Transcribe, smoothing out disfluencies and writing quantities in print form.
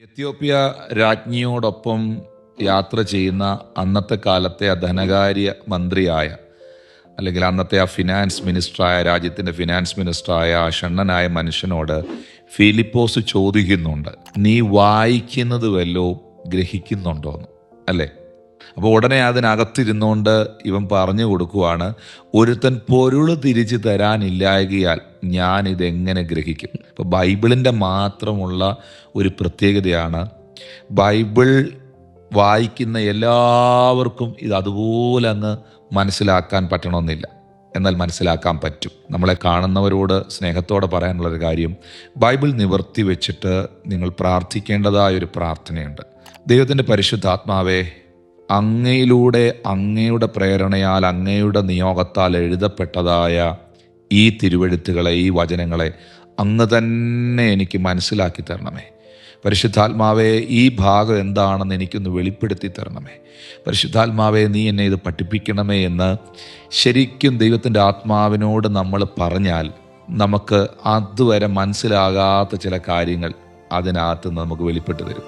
Ethiopia രാജ്ഞിയോടൊപ്പം യാത്ര ചെയ്യുന്ന അന്നത്തെ കാലത്തെ ധനകാര്യ മന്ത്രിയായ അല്ലെങ്കിൽ അന്നത്തെ ഫിനാൻസ് മിനിസ്റ്ററായ രാജ്യത്തിൻ്റെ ഫിനാൻസ് മിനിസ്റ്ററായ ആ ഷണ്ണനായ മനുഷ്യനോട് ഫിലിപ്പോസ് ചോദിക്കുന്നുണ്ട്, നീ വായിക്കുന്നത് വല്ലോ ഗ്രഹിക്കുന്നുണ്ടോന്ന്, അല്ലേ? അപ്പോൾ ഉടനെ അതിനകത്തിരുന്നുകൊണ്ട് ഇവൻ പറഞ്ഞു കൊടുക്കുവാണ്, ഒരുത്തൻ പൊരുള് തിരിച്ചു തരാനില്ലായകയാൽ ഞാൻ ഇതെങ്ങനെ ഗ്രഹിക്കും. ഇപ്പോൾ ബൈബിളിൻ്റെ മാത്രമുള്ള ഒരു പ്രത്യേകതയാണ്, ബൈബിൾ വായിക്കുന്ന എല്ലാവർക്കും ഇത് അതുപോലെ അങ്ങ് മനസ്സിലാക്കാൻ പറ്റണമെന്നില്ല, എന്നാൽ മനസ്സിലാക്കാൻ പറ്റും. നമ്മളെ കാണുന്നവരോട് സ്നേഹത്തോടെ പറയാനുള്ളൊരു കാര്യം, ബൈബിൾ നിവർത്തി വെച്ചിട്ട് നിങ്ങൾ പ്രാർത്ഥിക്കേണ്ടതായൊരു പ്രാർത്ഥനയുണ്ട്. ദൈവത്തിൻ്റെ പരിശുദ്ധാത്മാവേ, അങ്ങയിലൂടെ അങ്ങയുടെ പ്രേരണയാൽ അങ്ങയുടെ നിയോഗത്താൽ എഴുതപ്പെട്ടതായ ഈ തിരുവെഴുത്തുകളെ, ഈ വചനങ്ങളെ അങ്ങ് തന്നെ എനിക്ക് മനസ്സിലാക്കി തരണമേ. പരിശുദ്ധാത്മാവേ, ഈ ഭാഗം എന്താണെന്ന് എനിക്കൊന്ന് വെളിപ്പെടുത്തി തരണമേ. പരിശുദ്ധാത്മാവേ, നീ എന്നെ ഇത് പഠിപ്പിക്കണമേ എന്ന് ശരിക്കും ദൈവത്തിൻ്റെ ആത്മാവിനോട് നമ്മൾ പറഞ്ഞാൽ നമുക്ക് അതുവരെ മനസ്സിലാകാത്ത ചില കാര്യങ്ങൾ അതിനകത്ത് നമുക്ക് വെളിപ്പെട്ട് തരും.